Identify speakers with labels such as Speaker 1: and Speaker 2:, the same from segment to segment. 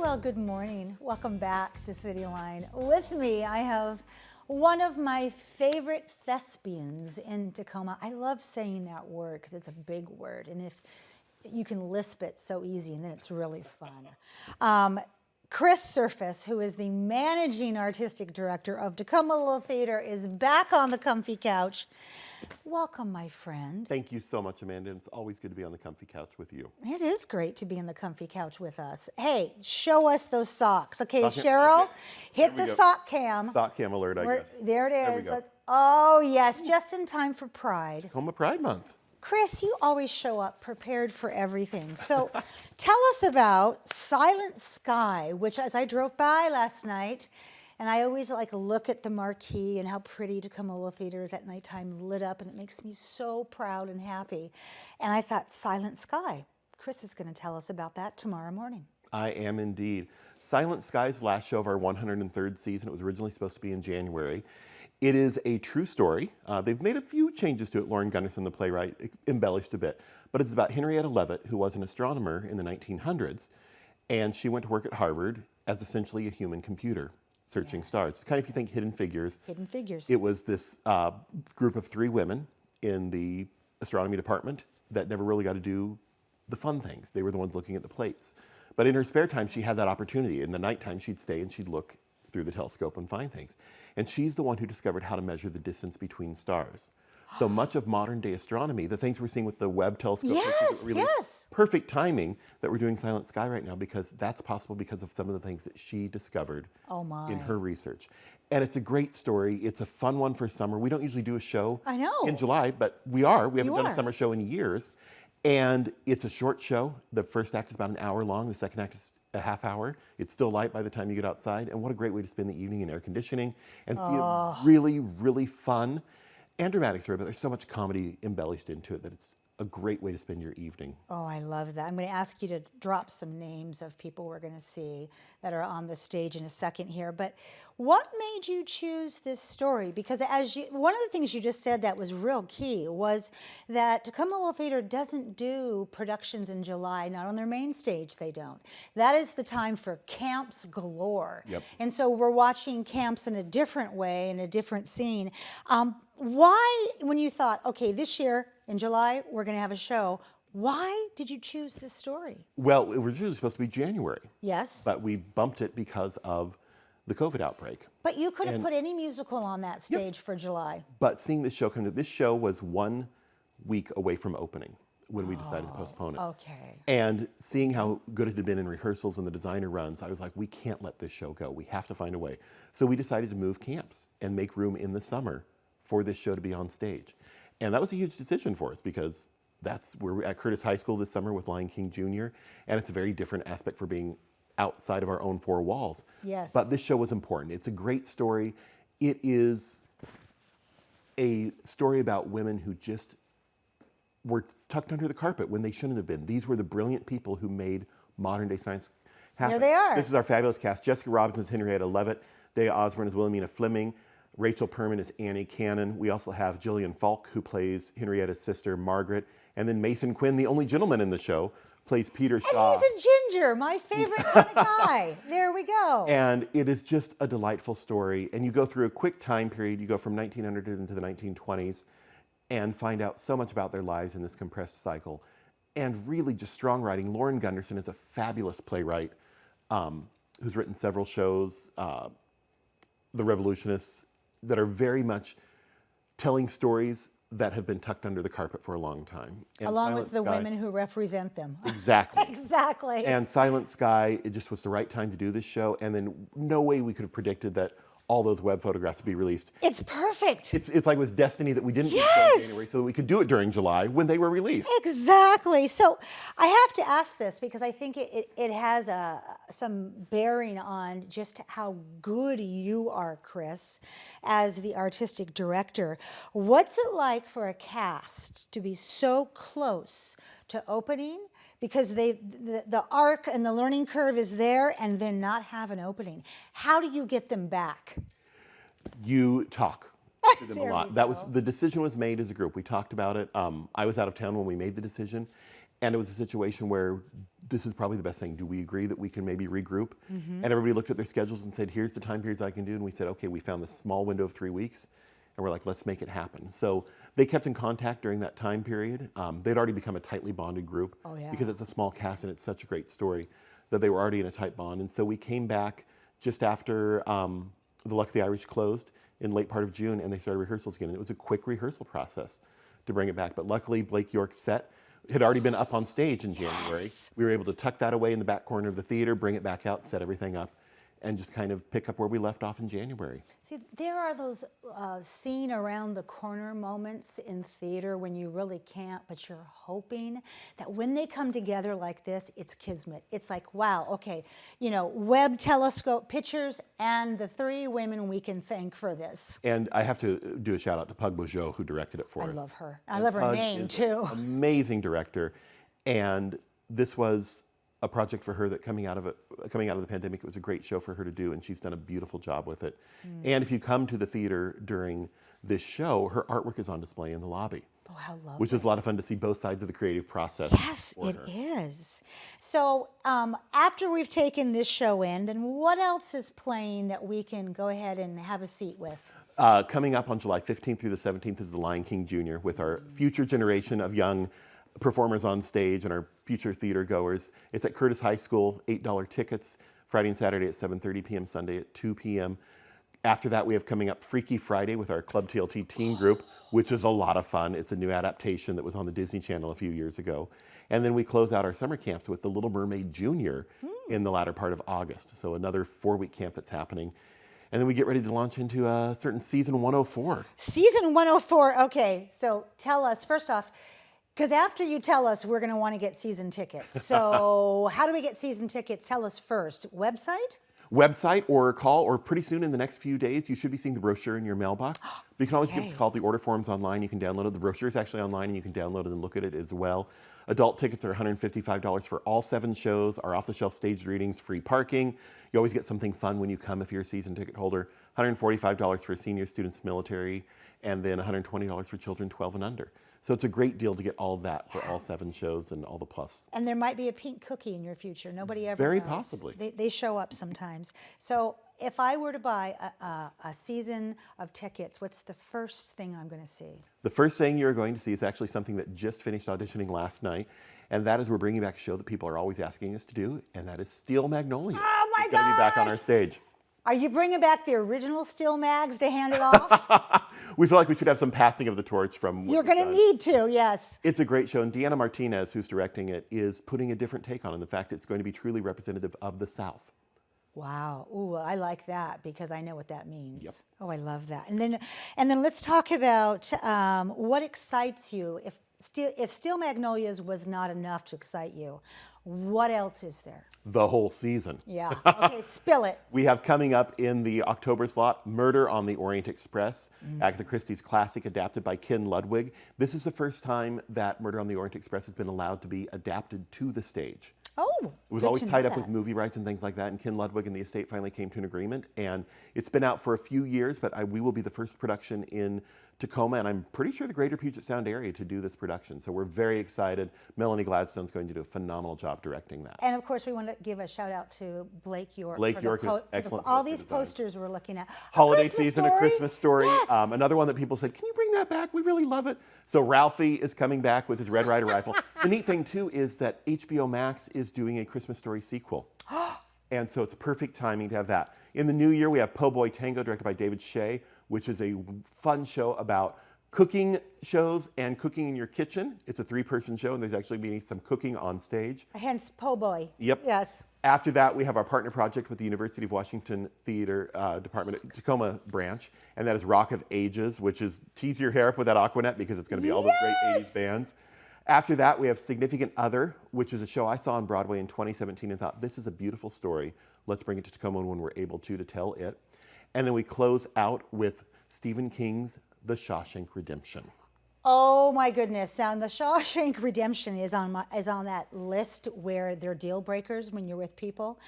Speaker 1: Well, good morning. Welcome back to Cityline. With me, I have one of my favorite thespians in Tacoma. I love saying that word because it's a big word, and if you can lisp it so easy, and then it's really fun. Chris Surface, who is the managing artistic director of Tacoma Little Theatre, is back on the comfy couch. Welcome, my friend.
Speaker 2: Thank you so much, Amanda. It's always good to be on the comfy couch with you.
Speaker 1: It is great to be on the comfy couch with us. Hey, show us those socks. Okay, Cheryl, hit the sock cam.
Speaker 2: Sock cam alert, I guess.
Speaker 1: There it is.
Speaker 2: There we go.
Speaker 1: Oh, yes, just in time for Pride.
Speaker 2: Tacoma Pride Month.
Speaker 1: Chris, you always show up prepared for everything. So tell us about Silent Sky, which as I drove by last night, and I always like look at the marquee and how pretty Tacoma Little Theatre is at nighttime lit up, and it makes me so proud and happy. And I thought, Silent Sky. Chris is going to tell us about that tomorrow morning.
Speaker 2: I am indeed. Silent Sky's last show of our 103rd season. It was originally supposed to be in January. It is a true story. They've made a few changes to it. Lauren Gunderson, the playwright, embellished a bit. But it's about Henrietta Leavitt, who was an astronomer in the 1900s. And she went to work at Harvard as essentially a human computer, searching stars. It's kind of, if you think Hidden Figures.
Speaker 1: Hidden Figures.
Speaker 2: It was this group of 3 women in the astronomy department that never really got to do the fun things. They were the ones looking at the plates. But in her spare time, she had that opportunity. In the nighttime, she'd stay and she'd look through the telescope and find things. And she's the one who discovered how to measure the distance between stars. So much of modern day astronomy, the things we're seeing with the Webb telescope,
Speaker 1: yes.
Speaker 2: Perfect timing that we're doing Silent Sky right now, because that's possible because of some of the things that she discovered in her research. And it's a great story. It's a fun one for summer. We don't usually do a show in July, but we haven't done a summer show in years. And it's a short show. The first act is about an hour long. The second act is a half hour. It's still light by the time you get outside. And what a great way to spend the evening in air conditioning and see a really, really fun and dramatic story. But there's so much comedy embellished into it that it's a great way to spend your evening.
Speaker 1: Oh, I love that. I'm going to ask you to drop some names of people we're going to see that are on the stage in a second here. But what made you choose this story? Because one of the things you just said that was real key was that Tacoma Little Theatre doesn't do productions in July, not on their main stage, they don't. That is the time for camps galore.
Speaker 2: Yep.
Speaker 1: And so we're watching camps in a different way, in a different scene. Why, when you thought, okay, this year in July, we're going to have a show, why did you choose this story?
Speaker 2: Well, it was really supposed to be January.
Speaker 1: Yes.
Speaker 2: But we bumped it because of the COVID outbreak.
Speaker 1: But you could have put any musical on that stage for July.
Speaker 2: But seeing this show come to, this show was 1 week away from opening when we decided to postpone it.
Speaker 1: Okay.
Speaker 2: And seeing how good it had been in rehearsals and the designer runs, I was like, we can't let this show go. We have to find a way. So we decided to move camps and make room in the summer for this show to be on stage. And that was a huge decision for us because we're at Curtis High School this summer with Lion King Jr., and it's a very different aspect for being outside of our own 4 walls.
Speaker 1: Yes.
Speaker 2: But this show was important. It's a great story. It is a story about women who just were tucked under the carpet when they shouldn't have been. These were the brilliant people who made modern day science happen.
Speaker 1: There they are.
Speaker 2: This is our fabulous cast. Jessica Robinson is Henrietta Leavitt. Dea Osborne is Wilhelmina Fleming. Rachel Perman is Annie Cannon. We also have Jillian Falk, who plays Henrietta's sister, Margaret. And then Mason Quinn, the only gentleman in the show, plays Peter Shaw.
Speaker 1: And he's a ginger, my favorite kind of guy. There we go.
Speaker 2: And it is just a delightful story. And you go through a quick time period. You go from 1900 into the 1920s and find out so much about their lives in this compressed cycle. And really just strong writing. Lauren Gunderson is a fabulous playwright who's written several shows, The Revolutionists, that are very much telling stories that have been tucked under the carpet for a long time. And
Speaker 1: along
Speaker 2: Silent
Speaker 1: with the
Speaker 2: Sky,
Speaker 1: women who represent them.
Speaker 2: Exactly.
Speaker 1: Exactly.
Speaker 2: And Silent Sky, it just was the right time to do this show. And then no way we could have predicted that all those web photographs would be released.
Speaker 1: It's perfect.
Speaker 2: It's like it was destiny that we didn't do it in January so that we could do it during July when they were released.
Speaker 1: Exactly. So I have to ask this because I think it has some bearing on just how good you are, Chris, as the artistic director. What's it like for a cast to be so close to opening? Because the arc and the learning curve is there and then not have an opening. How do you get them back?
Speaker 2: You talk to them a lot. The decision was made as a group. We talked about it. I was out of town when we made the decision. And it was a situation where this is probably the best thing. Do we agree that we can maybe regroup? And everybody looked at their schedules and said, here's the time periods I can do. And we said, okay, we found this small window of 3 weeks. And we're like, let's make it happen. So they kept in contact during that time period. They'd already become a tightly bonded group because it's a small cast and it's such a great story that they were already in a tight bond. And so we came back just after The Luck of the Irish closed in late part of June, and they started rehearsals again. And it was a quick rehearsal process to bring it back. But luckily, Blake York's set had already been up on stage in January. We were able to tuck that away in the back corner of the theater, bring it back out, set everything up, and just kind of pick up where we left off in January.
Speaker 1: See, there are those seen around the corner moments in theater when you really can't, but you're hoping that when they come together like this, it's kismet. It's like, wow, okay, you know, Webb telescope pictures and the 3 women we can thank for this.
Speaker 2: And I have to do a shout out to Pug Bourgeot, who directed it for us.
Speaker 1: I love her. I love her name too.
Speaker 2: Amazing director. And this was a project for her that coming out of the pandemic, it was a great show for her to do, and she's done a beautiful job with it. And if you come to the theater during this show, her artwork is on display in the lobby.
Speaker 1: Oh, how lovely.
Speaker 2: Which is a lot of fun to see both sides of the creative process.
Speaker 1: Yes, it is. So after we've taken this show in, then what else is playing that we can go ahead and have a seat with?
Speaker 2: Coming up on July 15th through the 17th is The Lion King Jr. with our future generation of young performers on stage and our future theater goers. It's at Curtis High School, $8 tickets, Friday and Saturday at 7:30 p.m., Sunday at 2 p.m. After that, we have coming up Freaky Friday with our Club TLT teen group, which is a lot of fun. It's a new adaptation that was on the Disney Channel a few years ago. And then we close out our summer camps with The Little Mermaid Junior in the latter part of August. So another 4-week camp that's happening. And then we get ready to launch into a certain season 104.
Speaker 1: Season 104, okay. So tell us, first off, because after you tell us, we're going to want to get season tickets. So how do we get season tickets? Tell us first. Website?
Speaker 2: Website or call, or pretty soon in the next few days, you should be seeing the brochure in your mailbox. But you can always give us a call. The order form's online. You can download it. The brochure is actually online, and you can download it and look at it as well. Adult tickets are $155 for all 7 shows. Our off-the-shelf staged readings, free parking. You always get something fun when you come if you're a season ticket holder. $145 for senior students, military, and then $120 for children 12 and under. So it's a great deal to get all of that for all 7 shows and all the plus.
Speaker 1: And there might be a pink cookie in your future. Nobody ever
Speaker 2: Very
Speaker 1: knows.
Speaker 2: possibly.
Speaker 1: They show up sometimes. So if I were to buy a season of tickets, what's the first thing I'm going to see?
Speaker 2: The first thing you're going to see is actually something that just finished auditioning last night. And that is we're bringing back a show that people are always asking us to do, and that is Steel Magnolias.
Speaker 1: Oh my gosh!
Speaker 2: It's going to be back on our stage.
Speaker 1: Are you bringing back the original Steel Mags to hand it off?
Speaker 2: We feel like we should have some passing of the torch from
Speaker 1: You're going to need to, yes.
Speaker 2: It's a great show, and Deanna Martinez, who's directing it, is putting a different take on it. In fact, it's going to be truly representative of the South.
Speaker 1: Wow. Ooh, I like that because I know what that means. Yep. Oh, I love that. And then let's talk about what excites you. If Steel Magnolias was not enough to excite you, what else is there?
Speaker 2: The whole season.
Speaker 1: Yeah. Okay, spill it.
Speaker 2: We have coming up in the October slot, Murder on the Orient Express, Agatha Christie's classic adapted by Ken Ludwig. This is the first time that Murder on the Orient Express has been allowed to be adapted to the stage.
Speaker 1: Oh,
Speaker 2: it was always tied up with movie rights and things like that, and Ken Ludwig and the estate finally came to an agreement, and it's been out for a few years, but we will be the first production in Tacoma, and I'm pretty sure the greater Puget Sound area to do this production. So we're very excited. Melanie Gladstone's going to do a phenomenal job directing that.
Speaker 1: And of course, we want to give a shout out to Blake York.
Speaker 2: Blake York is excellent.
Speaker 1: All these posters we're looking at.
Speaker 2: Holiday season, A Christmas Story. Yes. Another one that people said, can you bring that back? We really love it. So Ralphie is coming back with his Red Ryder rifle. The neat thing too is that HBO Max is doing a Christmas Story sequel. And so it's perfect timing to have that. In the new year, we have Po' Boy Tango, directed by David Shea, which is a fun show about cooking shows and cooking in your kitchen. It's a 3-person show, and there's actually being some cooking on stage.
Speaker 1: Hence Po' Boy.
Speaker 2: Yep.
Speaker 1: Yes.
Speaker 2: After that, we have our partner project with the University of Washington Theater Department, Tacoma branch, and that is Rock of Ages, which is tease your hair up with that Aquanet because it's going to be all those great 80s bands. After that, we have Significant Other, which is a show I saw on Broadway in 2017 and thought, this is a beautiful story. Let's bring it to Tacoma when we're able to tell it. And then we close out with Stephen King's The Shawshank Redemption.
Speaker 1: Oh my goodness! And The Shawshank Redemption is on that list where they're deal breakers when you're with people.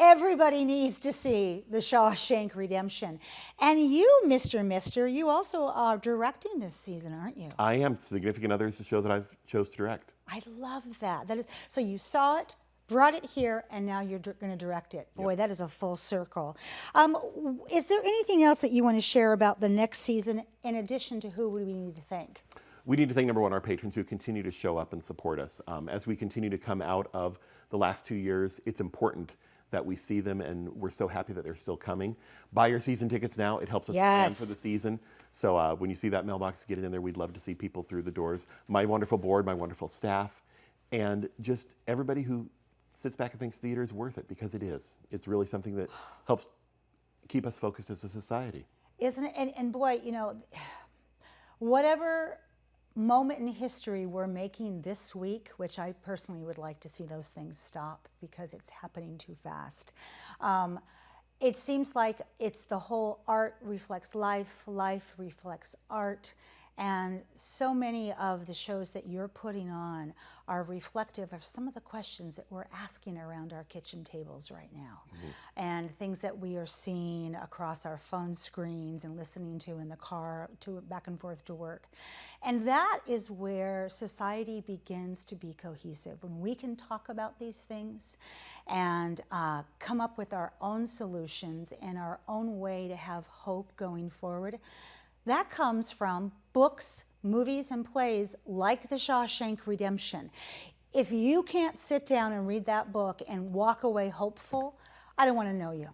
Speaker 1: Everybody needs to see The Shawshank Redemption. And you, Mr. Mister, you also are directing this season, aren't you?
Speaker 2: I am. Significant Other is the show that I've chose to direct.
Speaker 1: I love that. That is, so you saw it, brought it here, and now you're going to direct it. Boy, that is a full circle. Is there anything else that you want to share about the next season, in addition to who we need to thank?
Speaker 2: We need to thank, number one, our patrons who continue to show up and support us. As we continue to come out of the last 2 years, it's important that we see them, and we're so happy that they're still coming. Buy your season tickets now. It helps us plan for the season. So when you see that mailbox, get it in there. We'd love to see people through the doors. My wonderful board, my wonderful staff, and just everybody who sits back and thinks theater is worth it, because it is. It's really something that helps keep us focused as a society.
Speaker 1: Isn't it? And boy, you know, whatever moment in history we're making this week, which I personally would like to see those things stop because it's happening too fast. It seems like it's the whole art reflects life, life reflects art, and so many of the shows that you're putting on are reflective of some of the questions that we're asking around our kitchen tables right now, and things that we are seeing across our phone screens and listening to in the car, to back and forth to work. And that is where society begins to be cohesive. When we can talk about these things and come up with our own solutions and our own way to have hope going forward, that comes from books, movies, and plays like The Shawshank Redemption. If you can't sit down and read that book and walk away hopeful, I don't want to know you.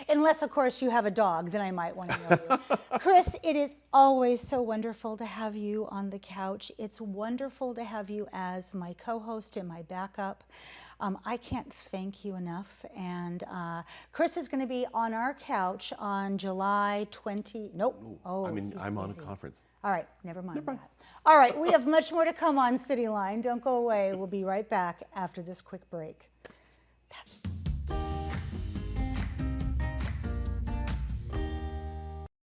Speaker 1: Unless, of course, you have a dog, then I might want to know you. Chris, it is always so wonderful to have you on the couch. It's wonderful to have you as my co-host and my backup. I can't thank you enough. And Chris is going to be on our couch on July 20. Nope. Oh,
Speaker 2: I'm on a conference.
Speaker 1: All right, never mind that. All right, we have much more to come on Cityline. Don't go away. We'll be right back after this quick break. That's